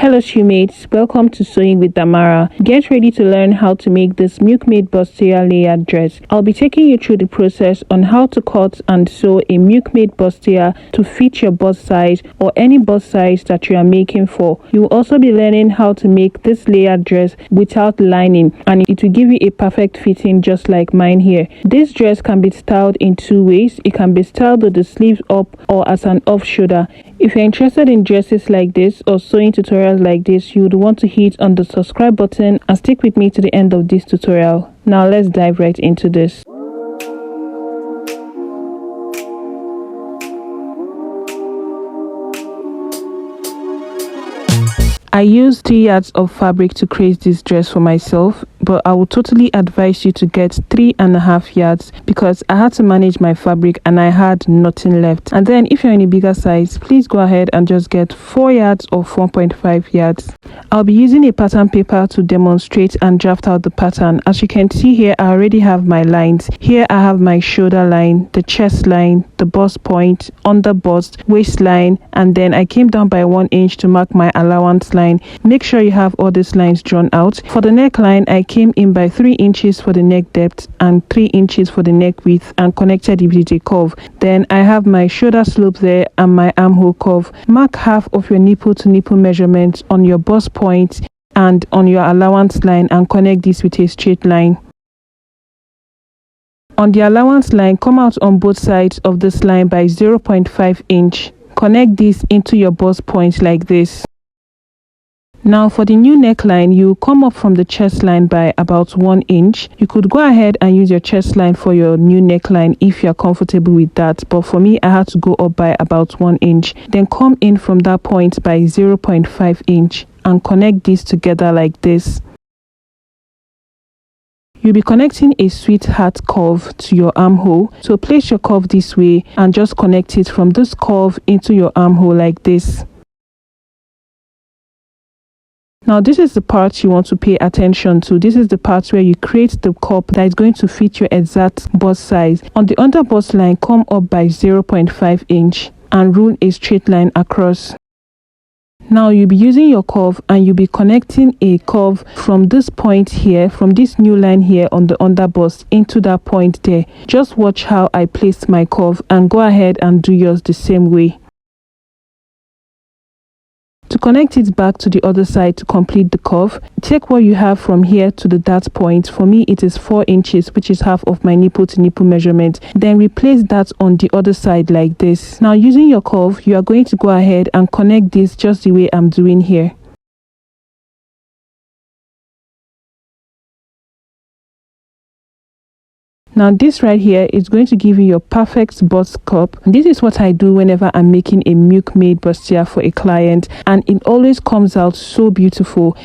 Hello mates, welcome to Sewing with Damara. Get ready to learn how to make this Milkmaid Bustier layered dress. I'll be taking you through the process on how to cut and sew a Milkmaid Bustier to fit your bust size or any bust size that you are making for. You will also be learning how to make this layered dress without lining, and it will give you a perfect fitting just like mine here. This dress can be styled in two ways. It can be styled with the sleeves up or as an off shoulder. If you're interested in dresses like this or sewing tutorials like this, you would want to hit on the subscribe button and stick with me to the end of this tutorial. Now let's dive right into this. I used 3 yards of fabric to create this dress for myself, but I would totally advise you to get 3.5 yards because I had to manage my fabric and I had nothing left. And then if you're in a bigger size, please go ahead and just get 4 yards or 4.5 yards. I'll be using a pattern paper to demonstrate and draft out the pattern. As you can see here, I already have my lines. Here I have my shoulder line, the chest line, the bust point, under bust, waistline, and then I came down by 1 inch to mark my allowance line. Make sure you have all these lines drawn out. For the neckline, I came in by 3 inches for the neck depth and 3 inches for the neck width and connected it with a curve. Then I have my shoulder slope there and my armhole curve. Mark half of your nipple to nipple measurement on your bust point and on your allowance line and connect this with a straight line. On the allowance line, come out on both sides of this line by 0.5 inch. Connect this into your bust point like this. Now for the new neckline, you come up from the chest line by about 1 inch. You could go ahead and use your chest line for your new neckline if you're comfortable with that, but for me I had to go up by about 1 inch. Then come in from that point by 0.5 inch and connect these together like this. You'll be connecting a sweetheart curve to your armhole. So place your curve this way and just connect it from this curve into your armhole like this. Now this is the part you want to pay attention to. This is the part where you create the cup that is going to fit your exact bust size. On the under bust line, come up by 0.5 inch and rule a straight line across. Now you'll be using your curve and you'll be connecting a curve from this point here, from this new line here on the under bust into that point there. Just watch how I placed my curve and go ahead and do yours the same way. To connect it back to the other side to complete the curve, take what you have from here to the dart point. For me it is 4 inches, which is half of my nipple to nipple measurement. Then replace that on the other side like this. Now using your curve, you are going to go ahead and connect this just the way I'm doing here. Now this right here is going to give you your perfect bust cup. This is what I do whenever I'm making a Milkmaid Bustier for a client, and it always comes out so beautiful.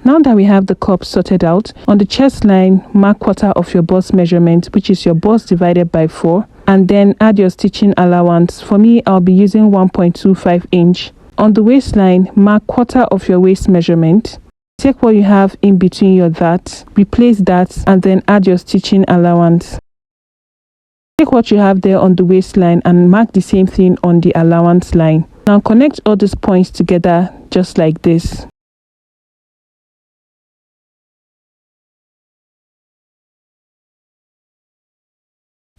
Now that we have the cup sorted out, on the chest line, mark quarter of your bust measurement, which is your bust divided by 4, and then add your stitching allowance. For me, I'll be using 1.25 inch. On the waistline, mark quarter of your waist measurement. Take what you have in between your that, replace that, and then add your stitching allowance. Take what you have there on the waistline and mark the same thing on the allowance line. Now connect all these points together just like this.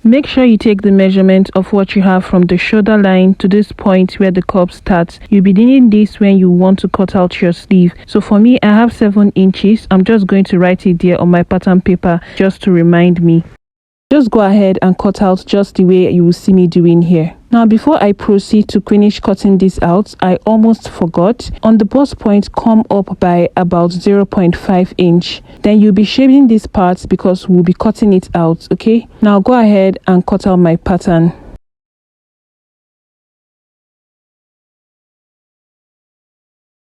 Make sure you take the measurement of what you have from the shoulder line to this point where the cup starts. You'll be needing this when you want to cut out your sleeve. So for me, I have 7 inches. I'm just going to write it there on my pattern paper just to remind me. Just go ahead and cut out just the way you will see me doing here. Now before I proceed to finish cutting this out, I almost forgot. On the bust point, come up by about 0.5 inch. Then you'll be shaping this part because we'll be cutting it out, okay? Now go ahead and cut out my pattern.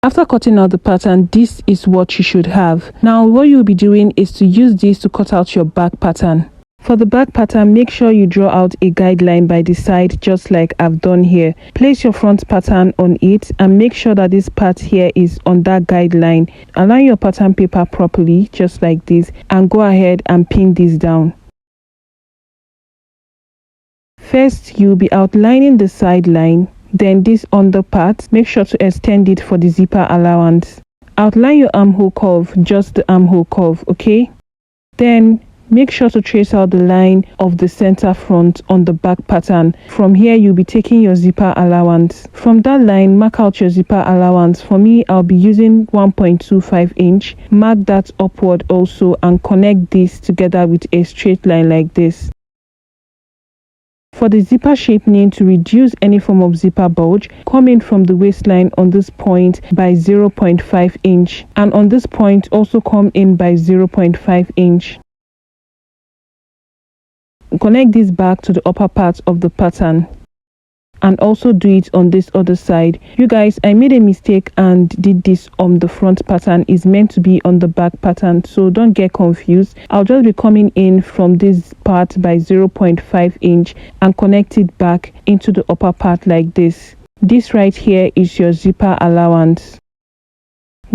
After cutting out the pattern, this is what you should have. Now what you'll be doing is to use this to cut out your back pattern. For the back pattern, make sure you draw out a guideline by the side just like I've done here. Place your front pattern on it and make sure that this part here is on that guideline. Align your pattern paper properly just like this and go ahead and pin this down. First, you'll be outlining the side line then this under part, make sure to extend it for the zipper allowance. Outline your armhole curve, just the armhole curve, okay? Then make sure to trace out the line of the center front on the back pattern. From here, you'll be taking your zipper allowance. From that line, mark out your zipper allowance. For me, I'll be using 1.25 inch. Mark that upward also and connect this together with a straight line like this. For the zipper shaping to reduce any form of zipper bulge, come in from the waistline on this point by 0.5 inch. And on this point, also come in by 0.5 inch. Connect this back to the upper part of the pattern and also do it on this other side. You guys, I made a mistake and did this on the front pattern. Is meant to be on the back pattern, so don't get confused. I'll just be coming in from this part by 0.5 inch and connect it back into the upper part like this. This right here is your zipper allowance.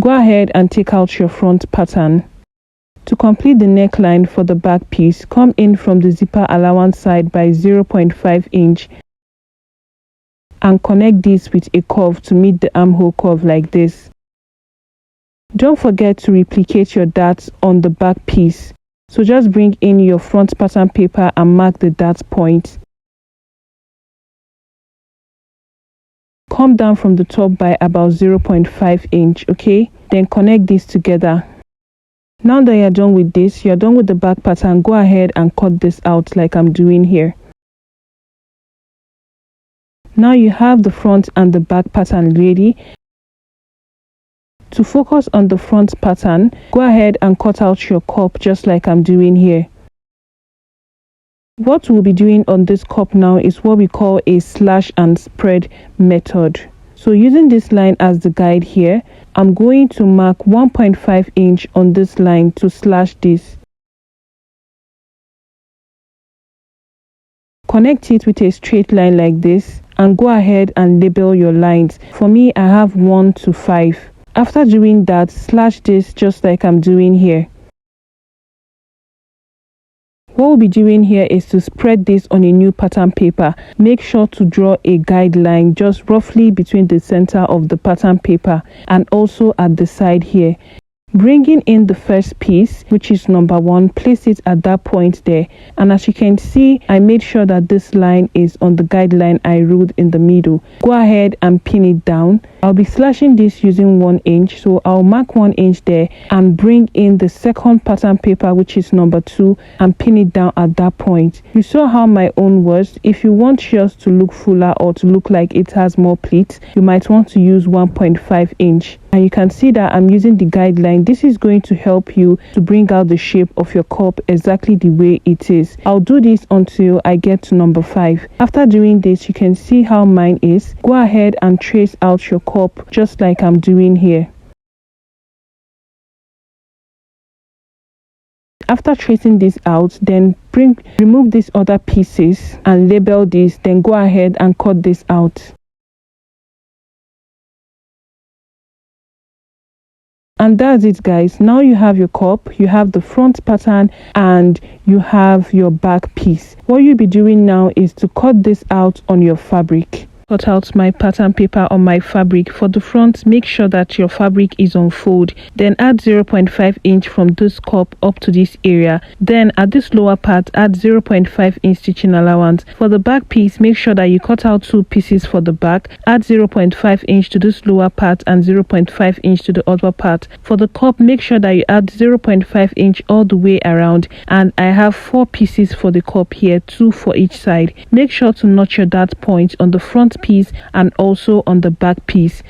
Go ahead and take out your front pattern. To complete the neckline for the back piece, come in from the zipper allowance side by 0.5 inch and connect this with a curve to meet the armhole curve like this. Don't forget to replicate your darts on the back piece. So just bring in your front pattern paper and mark the dart point. Come down from the top by about 0.5 inch, okay? Then connect this together. Now that you're done with this, you're done with the back pattern, go ahead and cut this out like I'm doing here. Now you have the front and the back pattern ready. To focus on the front pattern, go ahead and cut out your cup just like I'm doing here. What we'll be doing on this cup now is what we call a slash and spread method. So using this line as the guide here, I'm going to mark 1.5 inch on this line to slash this. Connect it with a straight line like this and go ahead and label your lines. For me, I have 1 to 5. After doing that, slash this just like I'm doing here. What we'll be doing here is to spread this on a new pattern paper. Make sure to draw a guideline just roughly between the center of the pattern paper and also at the side here. Bringing in the first piece, which is number 1, place it at that point there. And as you can see, I made sure that this line is on the guideline I ruled in the middle. Go ahead and pin it down. I'll be slashing this using 1 inch, so I'll mark 1 inch there and bring in the second pattern paper, which is number 2, and pin it down at that point. You saw how my own was. If you want yours to look fuller or to look like it has more pleats, you might want to use 1.5 inch. And you can see that I'm using the guideline. This is going to help you to bring out the shape of your cup exactly the way it is. I'll do this until I get to number 5. After doing this, you can see how mine is. Go ahead and trace out your cup just like I'm doing here. After tracing this out, then remove these other pieces and label this, then go ahead and cut this out. And that's it, guys. Now you have your cup, you have the front pattern, and you have your back piece. What you'll be doing now is to cut this out on your fabric. Cut out my pattern paper on my fabric. For the front, make sure that your fabric is on fold. Then add 0.5 inch from this cup up to this area. Then at this lower part, add 0.5 inch stitching allowance. For the back piece, make sure that you cut out 2 pieces for the back. Add 0.5 inch to this lower part and 0.5 inch to the other part. For the cup, make sure that you add 0.5 inch all the way around. And I have 4 pieces for the cup here, 2 for each side. Make sure to notch your dart point on the front piece and also on the back piece.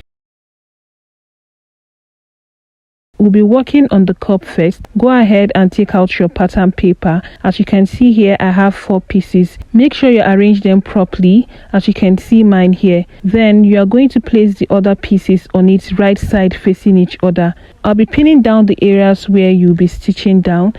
We'll be working on the cup first. Go ahead and take out your pattern paper. As you can see here, I have 4 pieces. Make sure you arrange them properly, as you can see mine here. Then you are going to place the other pieces on its right side facing each other. I'll be pinning down the areas where you'll be stitching down.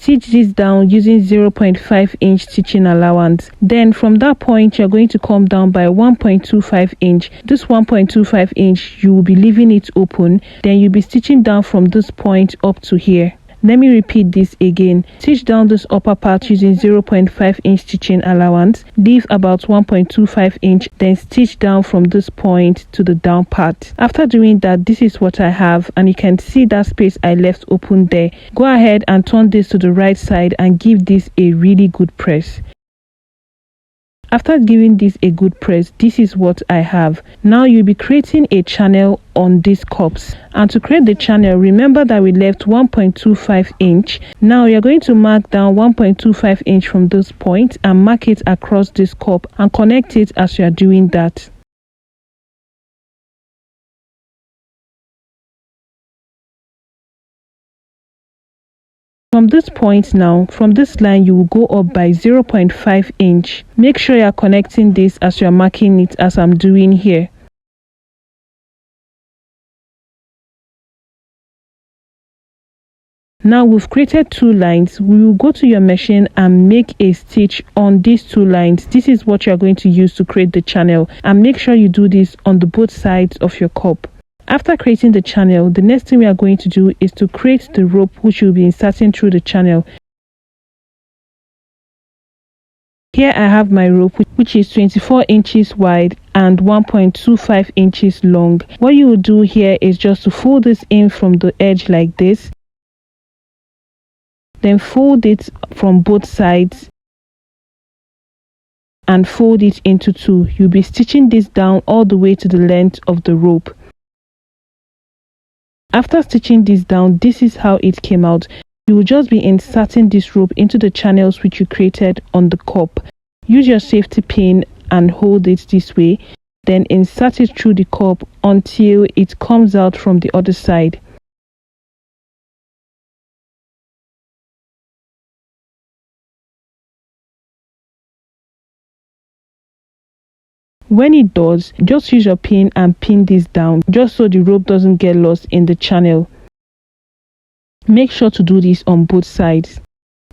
Stitch this down using 0.5 inch stitching allowance. Then from that point, you're going to come down by 1.25 inch. This 1.25 inch, you will be leaving it open. Then you'll be stitching down from this point up to here. Let me repeat this again. Stitch down this upper part using 0.5 inch stitching allowance, leave about 1.25 inch, then stitch down from this point to the down part. After doing that, this is what I have, and you can see that space I left open there. Go ahead and turn this to the right side and give this a really good press. After giving this a good press, this is what I have. Now you'll be creating a channel on these cups, and to create the channel, remember that we left 1.25 inch. Now you're going to mark down 1.25 inch from this point and mark it across this cup and connect it as you are doing that. From this point now, from this line, you will go up by 0.5 inch. Make sure you are connecting this as you are marking it, as I'm doing here. Now we've created two lines. We will go to your machine and make a stitch on these two lines. This is what you are going to use to create the channel, and make sure you do this on the both sides of your cup. After creating the channel, the next thing we are going to do is to create the rope which will be inserting through the channel. Here I have my rope, which is 24 inches wide and 1.25 inches long. What you will do here is just to fold this in from the edge like this. Then fold it from both sides and fold it into two. You'll be stitching this down all the way to the length of the rope. After stitching this down, this is how it came out. You will just be inserting this rope into the channels which you created on the cup. Use your safety pin and hold it this way. Then insert it through the cup until it comes out from the other side. When it does, just use your pin and pin this down, just so the rope doesn't get lost in the channel. Make sure to do this on both sides.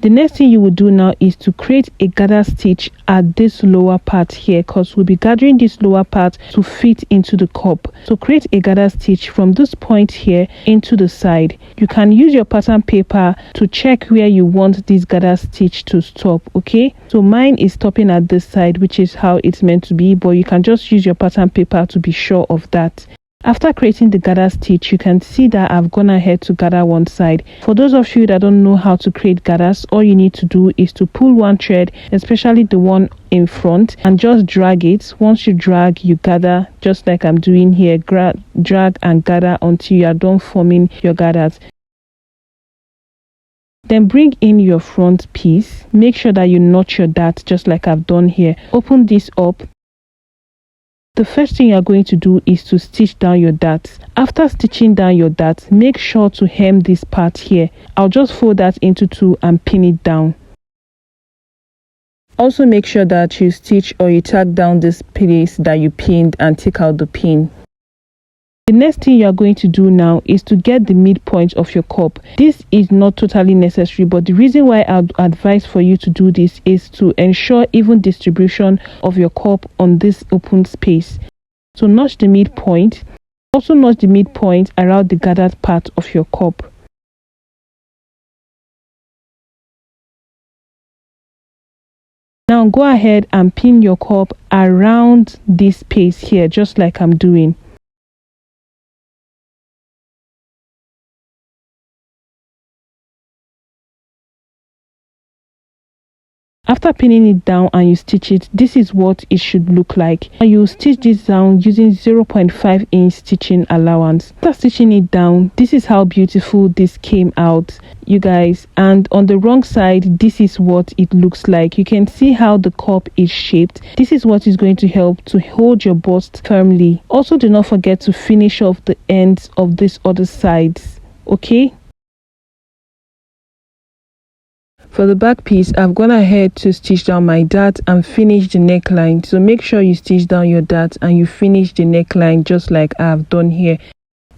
The next thing you will do now is to create a gather stitch at this lower part here, because we'll be gathering this lower part to fit into the cup. So create a gather stitch from this point here into the side. You can use your pattern paper to check where you want this gather stitch to stop. Okay, so mine is stopping at this side, which is how it's meant to be, but you can just use your pattern paper to be sure of that. After creating the gather stitch, you can see that I've gone ahead to gather one side. For those of you that don't know how to create gathers, all you need to do is to pull one thread, especially the one in front, and just drag it. Once you drag, you gather, just like I'm doing here. Drag and gather until you are done forming your gathers. Then bring in your front piece. Make sure that you notch your dart just like I've done here. Open this up. The first thing you're going to do is to stitch down your darts. After stitching down your darts, make sure to hem this part here. I'll just fold that into two and pin it down. Also make sure that you stitch or you tack down this place that you pinned and take out the pin. The next thing you are going to do now is to get the midpoint of your cup. This is not totally necessary, but the reason why I'd advise for you to do this is to ensure even distribution of your cup on this open space. So notch the midpoint. Also notch the midpoint around the gathered part of your cup. Now go ahead and pin your cup around this space here, just like I'm doing. After pinning it down and you stitch it, this is what it should look like. You stitch this down using 0.5 inch stitching allowance. After stitching it down, this is how beautiful this came out, you guys. And on the wrong side, this is what it looks like. You can see how the cup is shaped. This is what is going to help to hold your bust firmly. Also, do not forget to finish off the ends of this other sides, okay? For the back piece, I've gone ahead to stitch down my dart and finish the neckline. So make sure you stitch down your dart and you finish the neckline just like I've done here.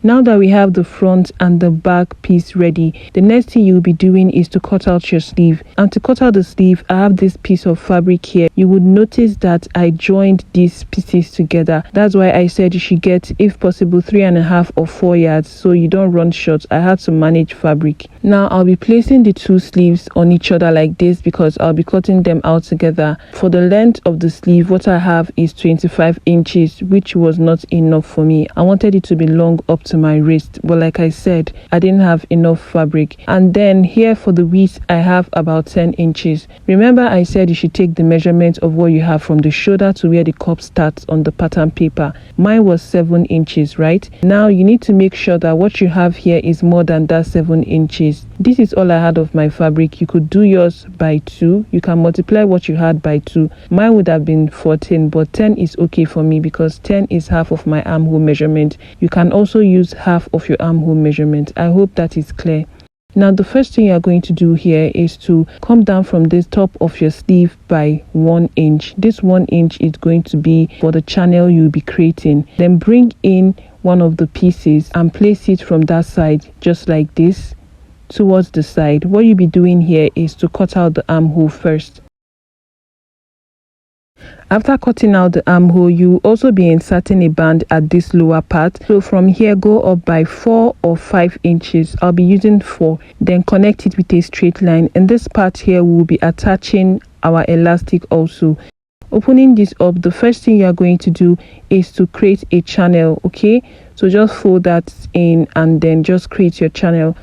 Now that we have the front and the back piece ready, the next thing you'll be doing is to cut out your sleeve. And to cut out the sleeve, I have this piece of fabric here. You would notice that I joined these pieces together. That's why I said you should get, if possible, 3.5 or 4 yards so you don't run short. I had to manage fabric. Now I'll be placing the two sleeves on each other like this because I'll be cutting them out together. For the length of the sleeve, what I have is 25 inches, which was not enough for me. I wanted it to be long up to my wrist, but like I said, I didn't have enough fabric. And then here for the width, I have about 10 inches. Remember I said you should take the measurement of what you have from the shoulder to where the cup starts on the pattern paper. Mine was 7 inches, right? Now you need to make sure that what you have here is more than that 7 inches. This is all I had of my fabric. You could do yours by 2. You can multiply what you had by 2. Mine would have been 14, but 10 is okay for me because 10 is half of my armhole measurement. You can also use half of your armhole measurement. I hope that is clear. Now the first thing you're going to do here is to come down from the top of your sleeve by 1 inch. This 1 inch is going to be for the channel you'll be creating. Then bring in one of the pieces and place it from that side just like this towards the side. What you'll be doing here is to cut out the armhole first. After cutting out the armhole, you will also be inserting a band at this lower part. So from here, go up by 4 or 5 inches. I'll be using 4. Then connect it with a straight line. In this part here, we will be attaching our elastic also. Opening this up, the first thing you are going to do is to create a channel, okay? So just fold that in and then just create your channel.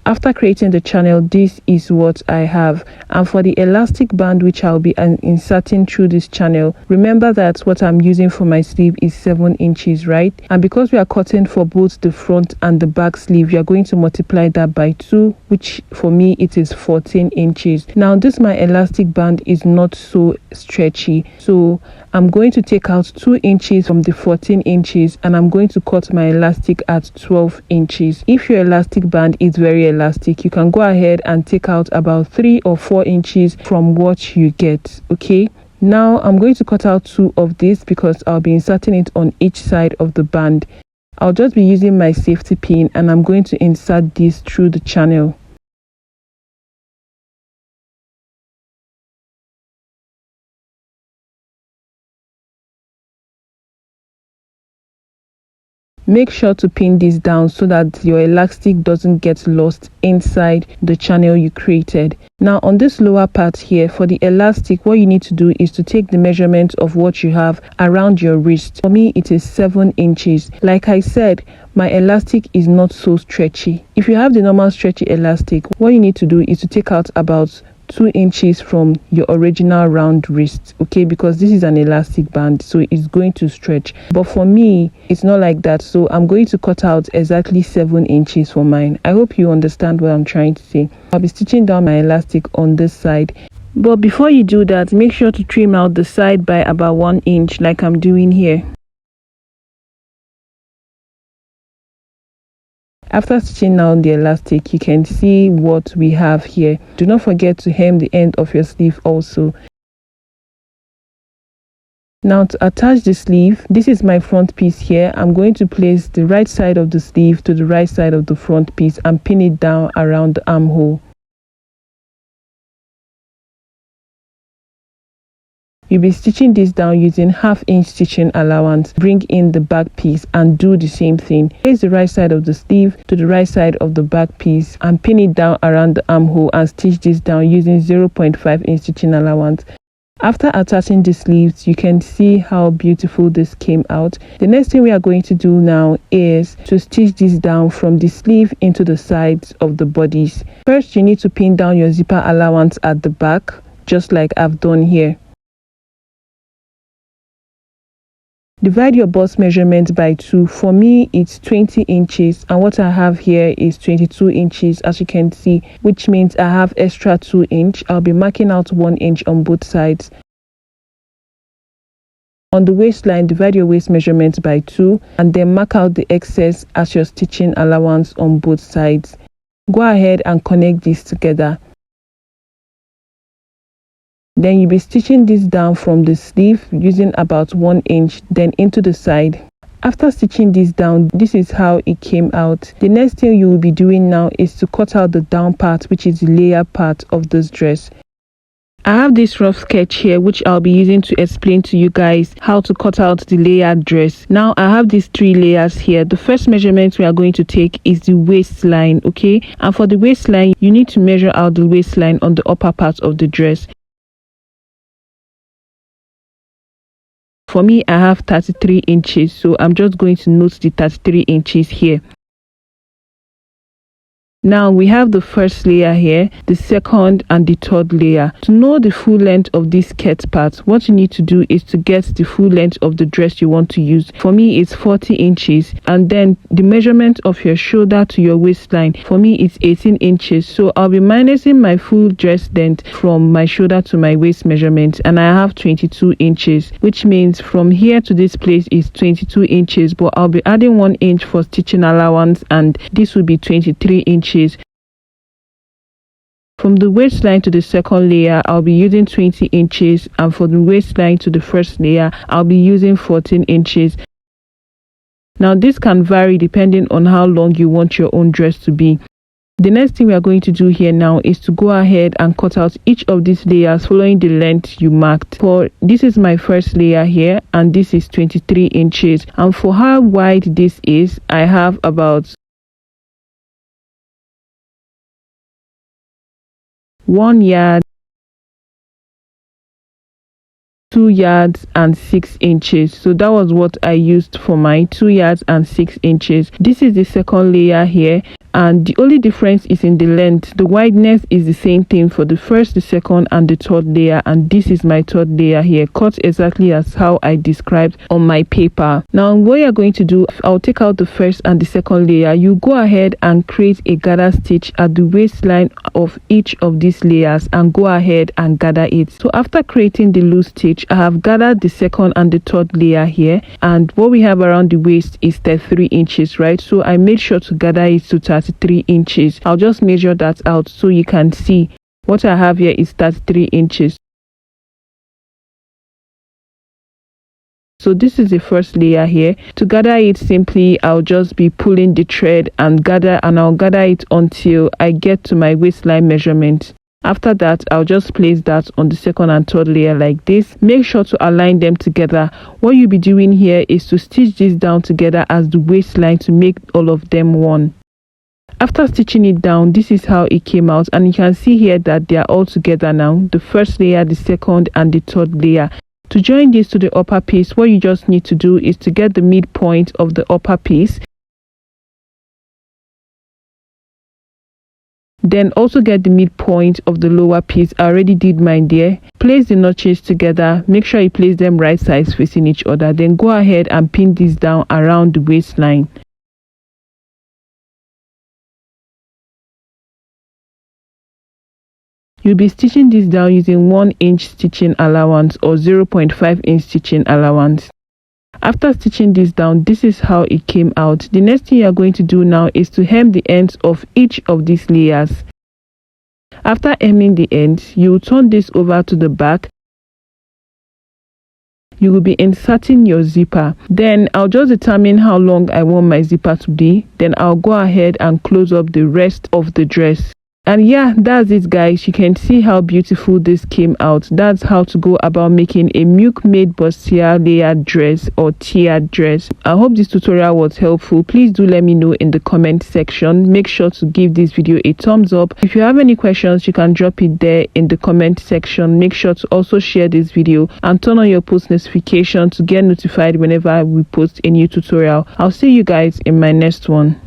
After creating the channel, this is what I have. And for the elastic band which I'll be inserting through this channel, remember that what I'm using for my sleeve is 7 inches, right? And because we are cutting for both the front and the back sleeve, you're going to multiply that by 2, which for me it is 14 inches. Now this my elastic band is not so stretchy, so I'm going to take out 2 inches from the 14 inches and I'm going to cut my elastic at 12 inches. If your elastic band is very elastic, you can go ahead and take out about 3 or 4 inches from what you get, okay? Now I'm going to cut out 2 of this because I'll be inserting it on each side of the band. I'll just be using my safety pin and I'm going to insert this through the channel. Make sure to pin this down so that your elastic doesn't get lost inside the channel you created. Now on this lower part here, for the elastic, what you need to do is to take the measurement of what you have around your wrist. For me, it is 7 inches. Like I said, my elastic is not so stretchy. If you have the normal stretchy elastic, what you need to do is to take out about 2 inches from your original round wrist, okay? Because this is an elastic band, so it's going to stretch. But for me, it's not like that, so I'm going to cut out exactly 7 inches for mine. I hope you understand what I'm trying to say. I'll be stitching down my elastic on this side, but before you do that, make sure to trim out the side by about 1 inch like I'm doing here. After stitching down the elastic, you can see what we have here. Do not forget to hem the end of your sleeve also. Now to attach the sleeve, this is my front piece here. I'm going to place the right side of the sleeve to the right side of the front piece and pin it down around the armhole. You'll be stitching this down using 1/2 inch stitching allowance. Bring in the back piece and do the same thing. Place the right side of the sleeve to the right side of the back piece and pin it down around the armhole and stitch this down using 0.5 inch stitching allowance. After attaching the sleeves, you can see how beautiful this came out. The next thing we are going to do now is to stitch this down from the sleeve into the sides of the bodice. First, you need to pin down your zipper allowance at the back, just like I've done here. Divide your bust measurement by 2. For me, it's 20 inches and what I have here is 22 inches, as you can see, which means I have extra 2 inch. I'll be marking out 1 inch on both sides. On the waistline, divide your waist measurement by 2 and then mark out the excess as your stitching allowance on both sides. Go ahead and connect these together. Then you'll be stitching this down from the sleeve using about 1 inch, then into the side. After stitching this down, this is how it came out. The next thing you will be doing now is to cut out the down part, which is the layer part of this dress. I have this rough sketch here which I'll be using to explain to you guys how to cut out the layered dress. Now I have these 3 layers here. The first measurement we are going to take is the waistline, okay? And for the waistline, you need to measure out the waistline on the upper part of the dress. For me, I have 33 inches, so I'm just going to note the 33 inches here. Now we have the first layer here, the second and the third layer. To know the full length of this skirt part, what you need to do is to get the full length of the dress you want to use. For me, it's 40 inches. And then the measurement of your shoulder to your waistline, for me, it's 18 inches. So I'll be minusing my full dress length from my shoulder to my waist measurement. And I have 22 inches, which means from here to this place is 22 inches. But I'll be adding 1 inch for stitching allowance, and this will be 23 inches. From the waistline to the second layer, I'll be using 20 inches, and for the waistline to the first layer, I'll be using 14 inches. Now this can vary depending on how long you want your own dress to be. The next thing we are going to do here now is to go ahead and cut out each of these layers following the length you marked. For this is my first layer here, and this is 23 inches, and for how wide this is, I have about 1 yard, 2 yards and 6 inches. So that was what I used for my 2 yards and 6 inches. This is the second layer here, and the only difference is in the length. The wideness is the same thing for the first, the second and the third layer, and this is my third layer here, cut exactly as how I described on my paper. Now what you're going to do, I'll take out the first and the second layer. You go ahead and create a gather stitch at the waistline of each of these layers and go ahead and gather it. So after creating the loose stitch, I have gathered the second and the third layer here, and what we have around the waist is 33 inches, right? So I made sure to gather it to 33 inches. I'll just measure that out so you can see what I have here is 33 inches. So this is the first layer here. To gather it simply, I'll just be pulling the thread and I'll gather it until I get to my waistline measurement. After that, I'll just place that on the second and third layer like this. Make sure to align them together. What you'll be doing here is to stitch this down together as the waistline to make all of them one. After stitching it down, this is how it came out, and you can see here that they are all together now, the first layer, the second and the third layer. To join this to the upper piece, what you just need to do is to get the midpoint of the upper piece, then also get the midpoint of the lower piece. I already did mine there. Place the notches together, make sure you place them right sides facing each other, then go ahead and pin this down around the waistline. You'll be stitching this down using 1 inch stitching allowance or 0.5 inch stitching allowance. After stitching this down, this is how it came out. The next thing you are going to do now is to hem the ends of each of these layers. After hemming the ends, you will turn this over to the back. You will be inserting your zipper. Then I'll just determine how long I want my zipper to be. Then I'll go ahead and close up the rest of the dress. And yeah, that's it guys. You can see how beautiful this came out. That's how to go about making a Milkmaid Bustier layered dress or tiered dress. I hope this tutorial was helpful. Please do let me know in the comment section. Make sure to give this video a thumbs up. If you have any questions, you can drop it there in the comment section. Make sure to also share this video and turn on your post notification to get notified whenever we post a new tutorial. I'll see you guys in my next one.